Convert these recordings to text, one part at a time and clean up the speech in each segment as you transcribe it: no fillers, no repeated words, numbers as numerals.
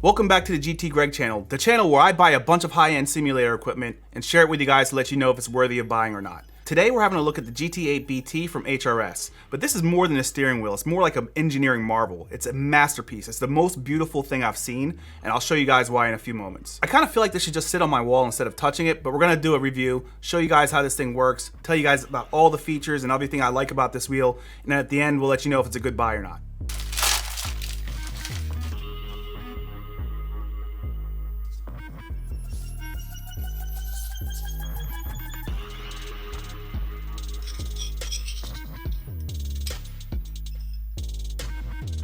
Welcome back to the GT Greg channel, the channel where I buy a bunch of high-end simulator equipment and share it with you guys to let you know if it's worthy of buying or not. Today we're having a look at the GT8-BT from HRS, but this is more than a steering wheel. It's more like an engineering marvel. It's a masterpiece. It's the most beautiful thing I've seen, and I'll show you guys why in a few moments. I kind of feel like this should just sit on my wall instead of touching it, but we're going to do a review, show you guys how this thing works, tell you guys about all the features and everything I like about this wheel, and then at the end we'll let you know if it's a good buy or not.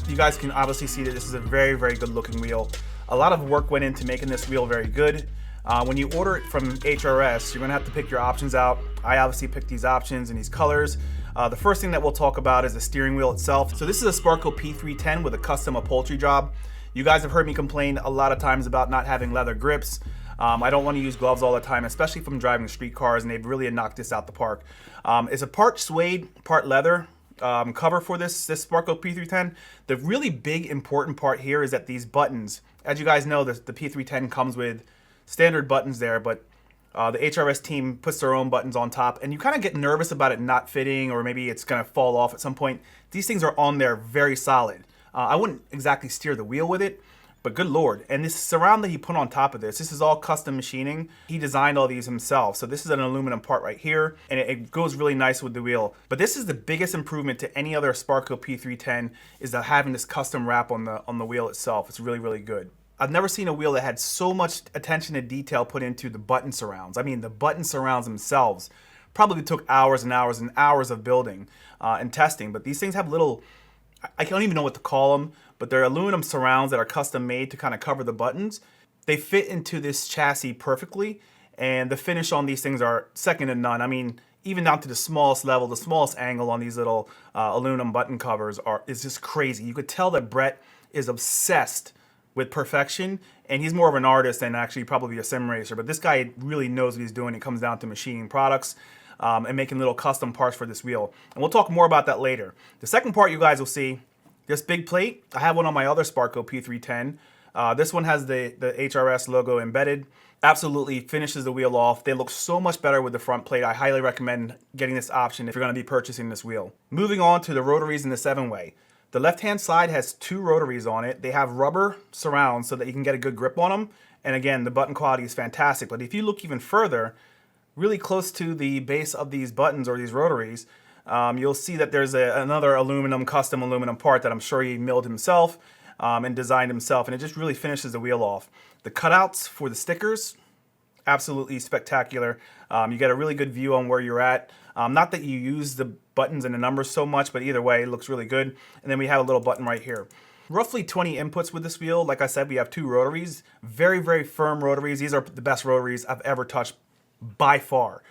You guys can obviously see that this is a very, very good looking wheel. A lot of work went into making this wheel very good. When you order it from HRS, you're gonna have to pick your options out. I obviously picked these options and these colors. The first thing that we'll talk about is the steering wheel itself. So this is a Sparco P310 with a custom upholstery job. You guys have heard me complain a lot of times about not having leather grips. I don't want to use gloves all the time, especially if I'm driving street cars, and they've really knocked this out the park. It's a part suede, part leather cover for this Sparco P310. The really big important part here is that these buttons, as you guys know, the P310 comes with standard buttons there, but the HRS team puts their own buttons on top, and you kind of get nervous about it not fitting, or maybe it's going to fall off at some point. These things are on there very solid. I wouldn't exactly steer the wheel with it, but good Lord. And this surround that he put on top of this is all custom machining. He designed all these himself. So this is an aluminum part right here, and it goes really nice with the wheel. But this is the biggest improvement to any other Sparco P310, is that having this custom wrap on the wheel itself. It's really, really good. I've never seen a wheel that had so much attention to detail put into the button surrounds. I mean, the button surrounds themselves probably took hours and hours and hours of building and testing. But these things have little, I don't even know what to call them, but they're aluminum surrounds that are custom made to kind of cover the buttons. They fit into this chassis perfectly, and the finish on these things are second to none. I mean, even down to the smallest level, the smallest angle on these little aluminum button covers is just crazy. You could tell that Brett is obsessed with perfection, and he's more of an artist than actually probably a sim racer, but this guy really knows what he's doing. It comes down to machining products and making little custom parts for this wheel. And we'll talk more about that later. The second part you guys will see, this big plate, I have one on my other Sparco P310. This one has the HRS logo embedded. Absolutely finishes the wheel off. They look so much better with the front plate. I highly recommend getting this option if you're going to be purchasing this wheel. Moving on to the rotaries in the 7-way. The left-hand side has 2 rotaries on it. They have rubber surrounds so that you can get a good grip on them. And again, the button quality is fantastic. But if you look even further, really close to the base of these buttons or these rotaries, you'll see that there's another custom aluminum part that I'm sure he milled himself and designed himself, and it just really finishes the wheel off. The cutouts for the stickers, absolutely spectacular. You get a really good view on where you're at. Not that you use the buttons and the numbers so much, but either way, it looks really good. And then we have a little button right here. Roughly 20 inputs with this wheel. Like I said, we have 2 rotaries. Very, very firm rotaries. These are the best rotaries I've ever touched by far.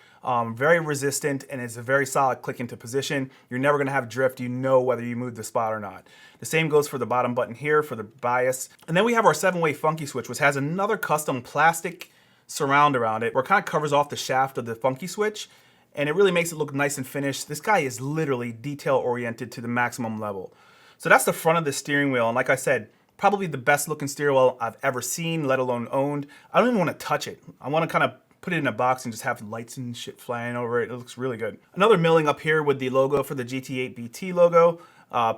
Very resistant, and it's a very solid click into position. You're never going to have drift. You know whether you move the spot or not. The same goes for the bottom button here for the bias. And then we have our 7-way funky switch, which has another custom plastic surround around it where it kind of covers off the shaft of the funky switch, and it really makes it look nice and finished. This guy is literally detail oriented to the maximum level. So that's the front of the steering wheel, and like I said, probably the best looking steering wheel I've ever seen, let alone owned. I don't even want to touch it. I want to kind of put it in a box and just have lights and shit flying over it. It looks really good. Another milling up here with the logo for the GT8-BT logo.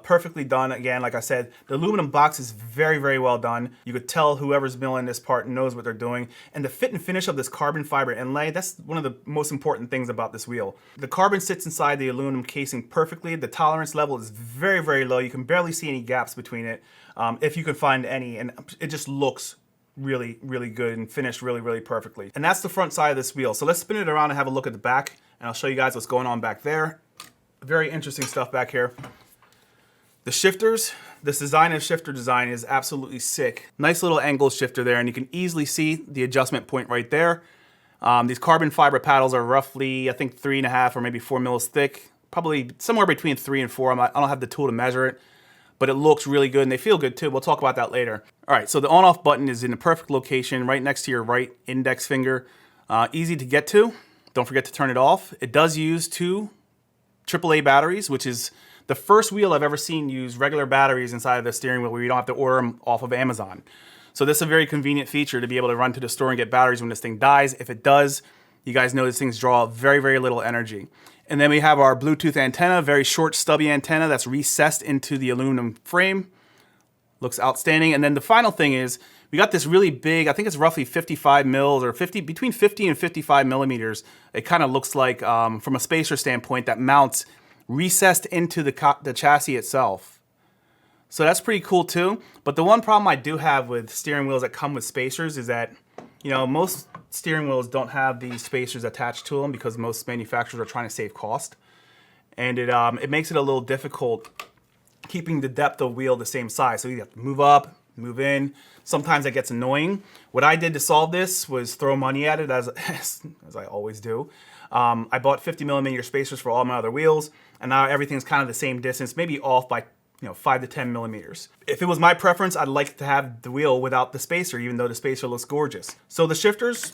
Perfectly done. Again, like I said, the aluminum box is very, very well done. You could tell whoever's milling this part knows what they're doing. And the fit and finish of this carbon fiber inlay, that's one of the most important things about this wheel. The carbon sits inside the aluminum casing perfectly. The tolerance level is very, very low. You can barely see any gaps between it, if you can find any, and it just looks really, really good and finished really, really perfectly. And that's the front side of this wheel. So let's spin it around and have a look at the back, and I'll show you guys what's going on back there. Very interesting stuff back here. The shifters, this design of shifter design is absolutely sick. Nice little angle shifter there, and you can easily see the adjustment point right there. These carbon fiber paddles are roughly, I think, 3.5 or maybe 4 mils thick. Probably somewhere between 3 and 4. I don't have the tool to measure it, but it looks really good, and they feel good too. We'll talk about that later. All right, so the on-off button is in the perfect location, right next to your right index finger. Easy to get to. Don't forget to turn it off. It does use 2 AAA batteries, which is the first wheel I've ever seen use regular batteries inside of the steering wheel where you don't have to order them off of Amazon. So this is a very convenient feature to be able to run to the store and get batteries when this thing dies. If it does, you guys know these things draw very, very little energy. And then we have our Bluetooth antenna, very short stubby antenna that's recessed into the aluminum frame. Looks outstanding. And then the final thing is we got this really big, I think it's roughly 55 mils or between 50 and 55 millimeters. It kind of looks like, from a spacer standpoint, that mounts recessed into the chassis itself. So that's pretty cool too. But the one problem I do have with steering wheels that come with spacers is that, you know, most steering wheels don't have these spacers attached to them because most manufacturers are trying to save cost. And it makes it a little difficult keeping the depth of wheel the same size. So you have to move up, move in. Sometimes that gets annoying. What I did to solve this was throw money at it, as I always do. I bought 50 millimeter spacers for all my other wheels, and now everything's kind of the same distance, maybe off by 5 to 10 millimeters. If it was my preference, I'd like to have the wheel without the spacer, even though the spacer looks gorgeous. So the shifters,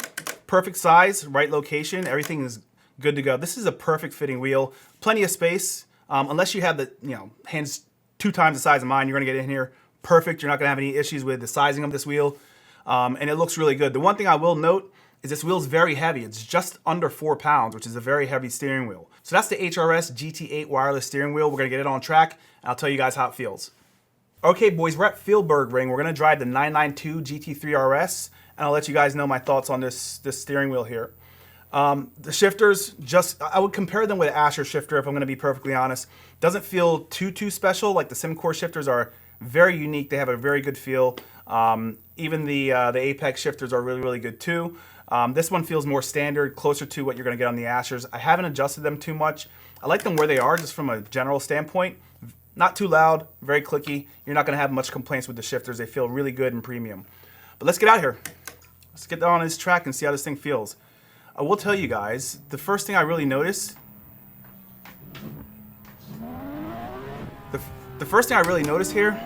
perfect size, right location, everything is good to go. This is a perfect fitting wheel, plenty of space. Unless you have the hands 2 times the size of mine, you're gonna get in here perfect. You're not gonna have any issues with the sizing of this wheel. And it looks really good. The one thing I will note is this wheel's very heavy. It's just under 4 pounds, which is a very heavy steering wheel. So that's the HRS GT8 wireless steering wheel. We're gonna get it on track, and I'll tell you guys how it feels. Okay, boys, we're at Fieldberg-Ring. We're gonna drive the 992 GT3 RS, and I'll let you guys know my thoughts on this steering wheel here. The shifters, I would compare them with an Asher shifter if I'm gonna be perfectly honest. Doesn't feel too special. Like the SimCore shifters are very unique. They have a very good feel. Even the Apex shifters are really, really good too. This one feels more standard, closer to what you're gonna get on the Ashers. I haven't adjusted them too much. I like them where they are, just from a general standpoint. Not too loud, very clicky. You're not gonna have much complaints with the shifters. They feel really good and premium. But let's get out here. Let's get on this track and see how this thing feels. I will tell you guys, the first thing I really noticed, the first thing I really noticed here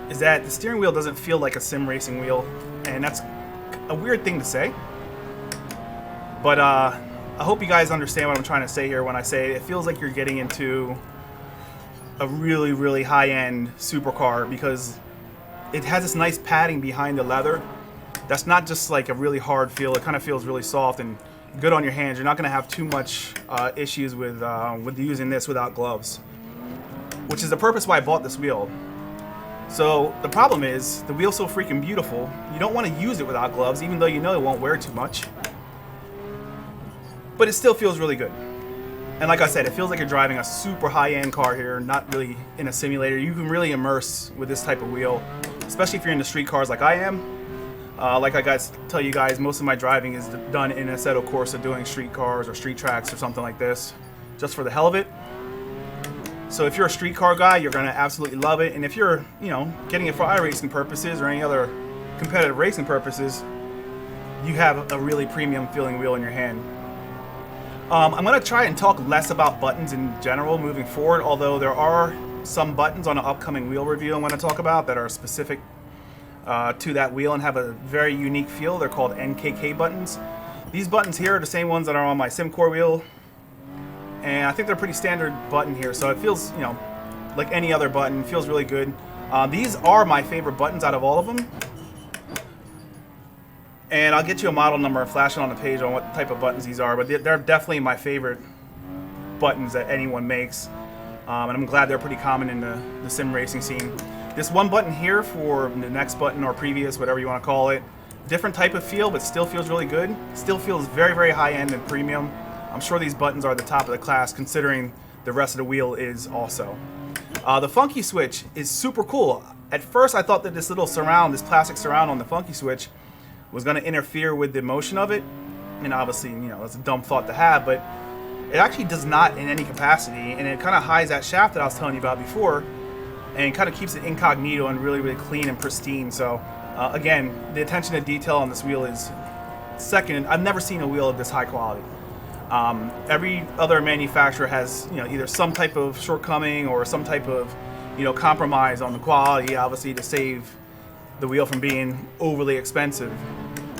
is that the steering wheel doesn't feel like a sim racing wheel, and that's a weird thing to say. But I hope you guys understand what I'm trying to say here when I say it feels like you're getting into a really, really high-end supercar, because it has this nice padding behind the leather. That's not just like a really hard feel. It kind of feels really soft and good on your hands. You're not going to have too much issues with using this without gloves, which is the purpose why I bought this wheel. So the problem is the wheel's so freaking beautiful. You don't want to use it without gloves, even though you know it won't wear too much. But it still feels really good. And like I said, it feels like you're driving a super high-end car here, not really in a simulator. You can really immerse with this type of wheel, especially if you're into street cars like I am. Like I tell you guys, most of my driving is done in Assetto Corsa, doing street cars or street tracks or something like this, just for the hell of it. So if you're a street car guy, you're gonna absolutely love it. And if you're, getting it for iRacing purposes or any other competitive racing purposes, you have a really premium feeling wheel in your hand. I'm gonna try and talk less about buttons in general moving forward, although there are some buttons on an upcoming wheel review I'm gonna talk about that are specific to that wheel and have a very unique feel. They're called NKK buttons. These buttons here are the same ones that are on my SimCore wheel, and I think they're pretty standard button here, so it feels, like any other button. It feels really good. These are my favorite buttons out of all of them, and I'll get you a model number and flash it on the page on what type of buttons these are, but they're definitely my favorite buttons that anyone makes, and I'm glad they're pretty common in the sim racing scene. This one button here for the next button or previous, whatever you want to call it, different type of feel, but still feels really good. Still feels very, very high-end and premium. I'm sure these buttons are the top of the class, considering the rest of the wheel is also. The funky switch is super cool. At first, I thought that this little surround, this plastic surround on the funky switch, was going to interfere with the motion of it. And obviously, that's a dumb thought to have, but it actually does not in any capacity, and it kind of hides that shaft that I was telling you about before, and kind of keeps it incognito and really, really clean and pristine. So again, the attention to detail on this wheel is second. I've never seen a wheel of this high quality. Every other manufacturer has either some type of shortcoming or some type of compromise on the quality, obviously to save the wheel from being overly expensive,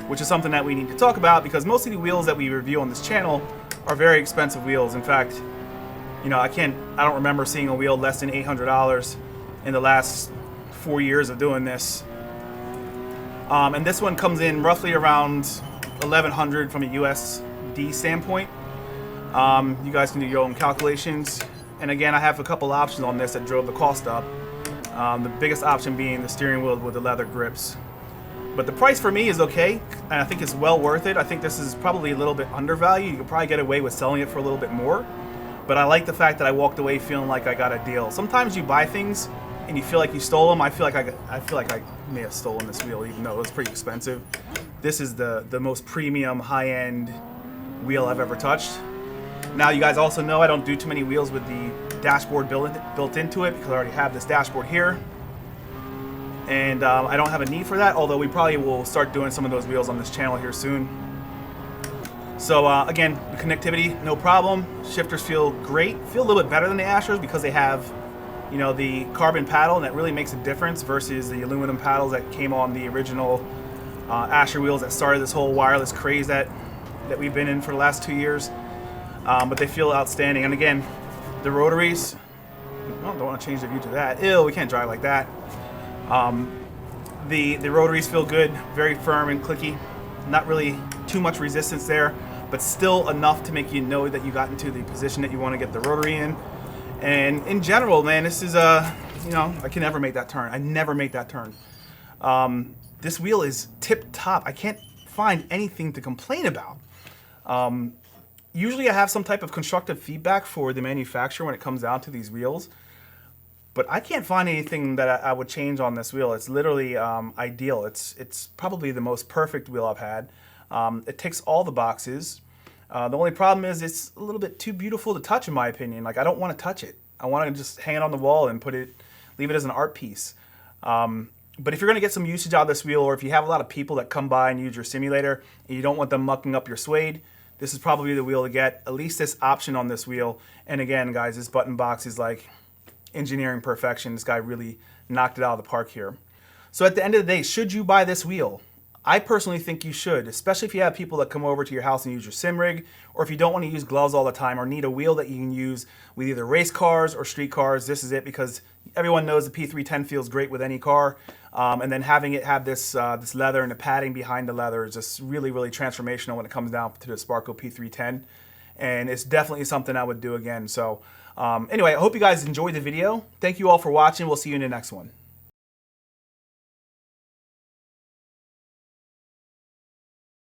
which is something that we need to talk about, because most of the wheels that we review on this channel are very expensive wheels. In fact, I don't remember seeing a wheel less than $800 in the last 4 years of doing this. And this one comes in roughly around 1100 from a USD standpoint. You guys can do your own calculations. And again, I have a couple options on this that drove the cost up. The biggest option being the steering wheel with the leather grips. But the price for me is okay, and I think it's well worth it. I think this is probably a little bit undervalued. You could probably get away with selling it for a little bit more. But I like the fact that I walked away feeling like I got a deal. Sometimes you buy things and you feel like you stole them. I feel like I may have stolen this wheel, even though it was pretty expensive. This is the most premium, high-end wheel I've ever touched. Now, you guys also know I don't do too many wheels with the dashboard built into it because I already have this dashboard here. And I don't have a need for that, although we probably will start doing some of those wheels on this channel here soon. So again, the connectivity, no problem. Shifters feel great, feel a little bit better than the Ashers because they have, you know, the carbon paddle, and that really makes a difference versus the aluminum paddles that came on the original Asher wheels that started this whole wireless craze that we've been in for the last 2 years. But they feel outstanding. And again, the rotaries, well, don't want to change the view to that. Ew, we can't drive like that. The rotaries feel good, very firm and clicky. Not really too much resistance there, but still enough to make you know that you got into the position that you want to get the rotary in. And in general, man, this is you know, I can never make that turn. I never make that turn. This wheel is tip top. I can't find anything to complain about. Usually I have some type of constructive feedback for the manufacturer when it comes down to these wheels, but I can't find anything that I would change on this wheel. It's literally ideal. It's probably the most perfect wheel I've had. It ticks all the boxes. The only problem is it's a little bit too beautiful to touch, in my opinion. Like, I don't want to touch it. I want to just hang it on the wall and leave it as an art piece. But if you're going to get some usage out of this wheel, or if you have a lot of people that come by and use your simulator and you don't want them mucking up your suede, this is probably the wheel to get. At least this option on this wheel. And again, guys, this button box is like engineering perfection. This guy really knocked it out of the park here. So at the end of the day, should you buy this wheel? I personally think you should, especially if you have people that come over to your house and use your sim rig, or if you don't want to use gloves all the time or need a wheel that you can use with either race cars or street cars. This is it, because everyone knows the P310 feels great with any car. And then having it have this leather and the padding behind the leather is just really, really transformational when it comes down to the Sparco P310. And it's definitely something I would do again. So anyway, I hope you guys enjoyed the video. Thank you all for watching. We'll see you in the next one.